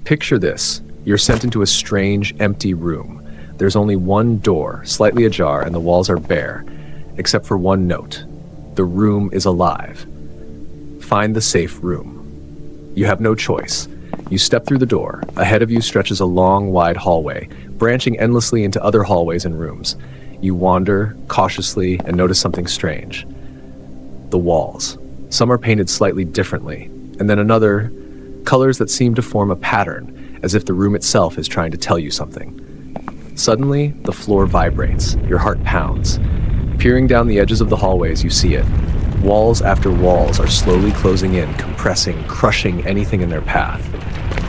Picture this. You're sent into a strange, empty room. There's only one door, slightly ajar, and the walls are bare, except for one note. The room is alive. Find the safe room. You have no choice. You step through the door. Ahead of you stretches a long, wide hallway, branching endlessly into other hallways and rooms. You wander cautiously and notice something strange. The walls. Some are painted slightly differently, and then another, colors that seem to form a pattern, as if the room itself is trying to tell you something. Suddenly, the floor vibrates. Your heart pounds. Peering down the edges of the hallways, you see it. Walls after walls are slowly closing in, compressing, crushing anything in their path.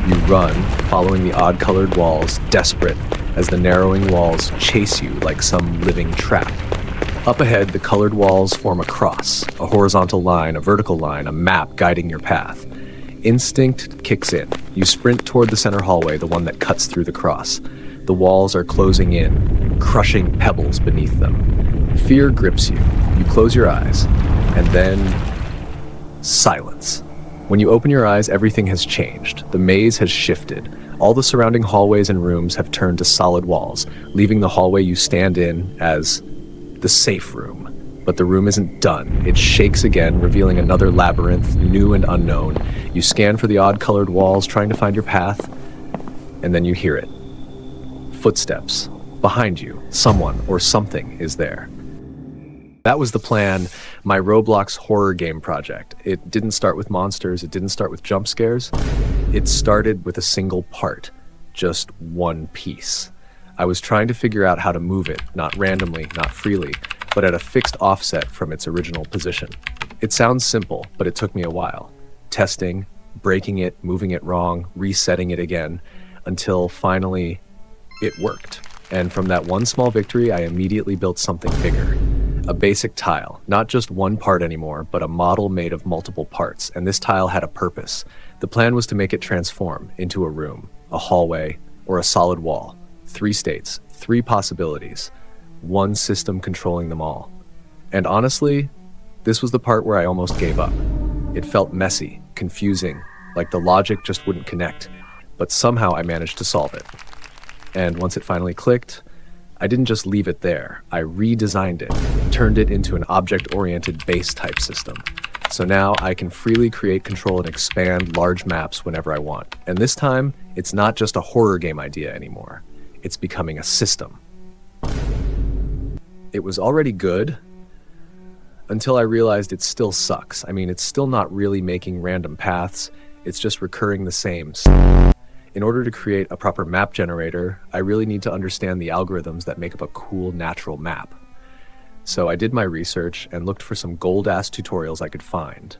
You run, following the odd-colored walls, desperate, as the narrowing walls chase you like some living trap. Up ahead, the colored walls form a cross, a horizontal line, a vertical line, a map guiding your path. Instinct kicks in. You sprint toward the center hallway, the one that cuts through the cross. The walls are closing in, crushing pebbles beneath them. Fear grips you. You close your eyes, and then silence. When you open your eyes, everything has changed. The maze has shifted. All the surrounding hallways and rooms have turned to solid walls, leaving the hallway you stand in as the safe room. But the room isn't done. It shakes again, revealing another labyrinth, new and unknown. You scan for the odd-colored walls, trying to find your path, and then you hear it. Footsteps. Behind you, someone or something is there. That was the plan, my Roblox horror game project. It didn't start with monsters, it didn't start with jump scares. It started with a single part, just one piece. I was trying to figure out how to move it, not randomly, not freely, but at a fixed offset from its original position. It sounds simple, but it took me a while. Testing, breaking it, moving it wrong, resetting it again, until finally it worked. And from that one small victory, I immediately built something bigger. A basic tile, not just one part anymore, but a model made of multiple parts, and this tile had a purpose. The plan was to make it transform into a room, a hallway, or a solid wall. 3 states, 3 possibilities, one system controlling them all. And honestly, this was the part where I almost gave up. It felt messy, confusing, like the logic just wouldn't connect, but somehow I managed to solve it. And once it finally clicked, I didn't just leave it there. I redesigned it, turned it into an object-oriented base-type system. So now I can freely create, control, and expand large maps whenever I want. And this time, it's not just a horror game idea anymore. It's becoming a system. It was already good until I realized it still sucks. I mean, it's still not really making random paths. It's just recurring the same. In order to create a proper map generator, I really need to understand the algorithms that make up a cool natural map. So I did my research and looked for some gold-ass tutorials I could find.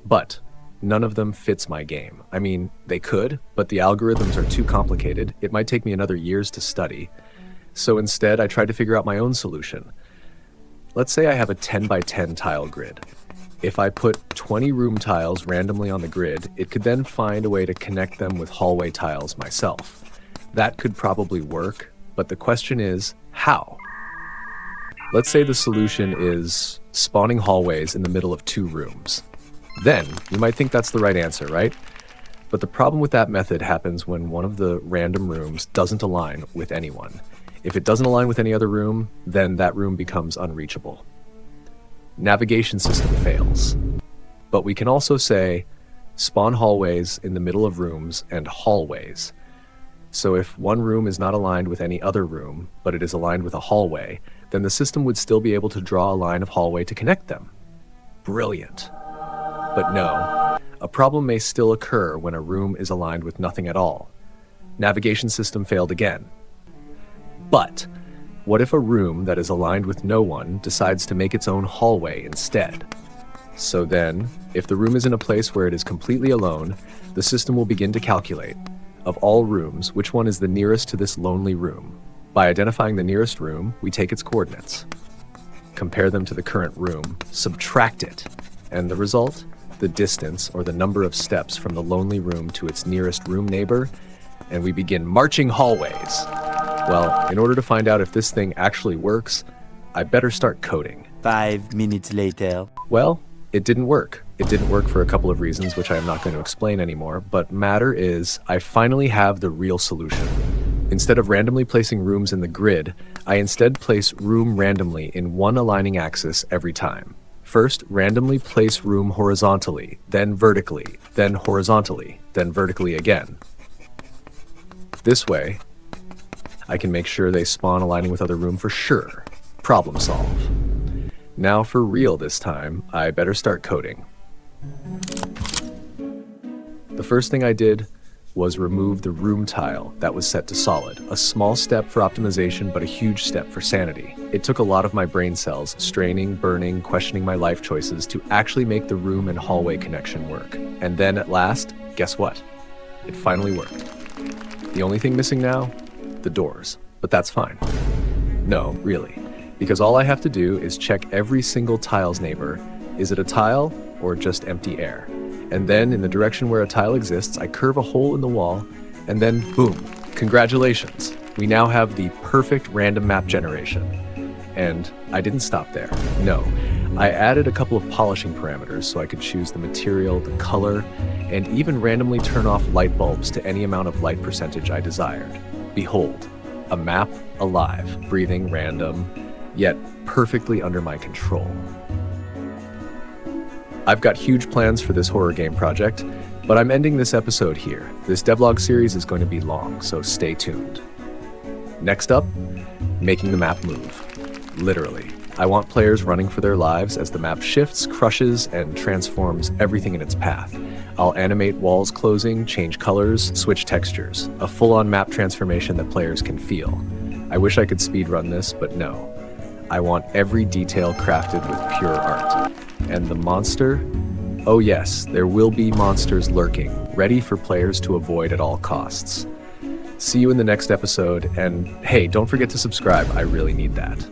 But none of them fits my game. I mean, they could, but the algorithms are too complicated. It might take me another years to study. So instead, I tried to figure out my own solution. Let's say I have a 10 by 10 tile grid. If I put 20 room tiles randomly on the grid, it could then find a way to connect them with hallway tiles myself. That could probably work, but the question is, how? Let's say the solution is spawning hallways in the middle of 2 rooms. Then, you might think that's the right answer, right? But the problem with that method happens when one of the random rooms doesn't align with anyone. If it doesn't align with any other room, then that room becomes unreachable. Navigation system fails. But we can also say, spawn hallways in the middle of rooms and hallways. So if one room is not aligned with any other room, but it is aligned with a hallway, then the system would still be able to draw a line of hallway to connect them. Brilliant. But no, a problem may still occur when a room is aligned with nothing at all. Navigation system failed again. But what if a room that is aligned with no one decides to make its own hallway instead? So then, if the room is in a place where it is completely alone, the system will begin to calculate, of all rooms, which one is the nearest to this lonely room. By identifying the nearest room, we take its coordinates, compare them to the current room, subtract it, and the result? The distance, or the number of steps from the lonely room to its nearest room neighbor, and we begin marching hallways. Well, in order to find out if this thing actually works, I better start coding. 5 minutes later. Well, it didn't work. It didn't work for a couple of reasons, which I am not going to explain anymore, but matter is, I finally have the real solution. Instead of randomly placing rooms in the grid, I instead place room randomly in one aligning axis every time. First, randomly place room horizontally, then vertically, then horizontally, then vertically again. This way, I can make sure they spawn aligning with other room for sure. Problem solve. Now for real this time, I better start coding. The first thing I did was remove the room tile that was set to solid. A small step for optimization, but a huge step for sanity. It took a lot of my brain cells, straining, burning, questioning my life choices to actually make the room and hallway connection work. And then at last, guess what? It finally worked. The only thing missing now? The doors. But that's fine. No, really. Because all I have to do is check every single tile's neighbor. Is it a tile or just empty air? And then in the direction where a tile exists, I curve a hole in the wall, and then boom, congratulations. We now have the perfect random map generation. And I didn't stop there. No, I added a couple of polishing parameters so I could choose the material, the color, and even randomly turn off light bulbs to any amount of light percentage I desired. Behold, a map alive, breathing, random, yet perfectly under my control. I've got huge plans for this horror game project, but I'm ending this episode here. This devlog series is going to be long, so stay tuned. Next up, making the map move. Literally. I want players running for their lives as the map shifts, crushes, and transforms everything in its path. I'll animate walls closing, change colors, switch textures. A full-on map transformation that players can feel. I wish I could speedrun this, but no. I want every detail crafted with pure art. And the monster? Oh yes, there will be monsters lurking, ready for players to avoid at all costs. See you in the next episode, and hey, don't forget to subscribe, I really need that.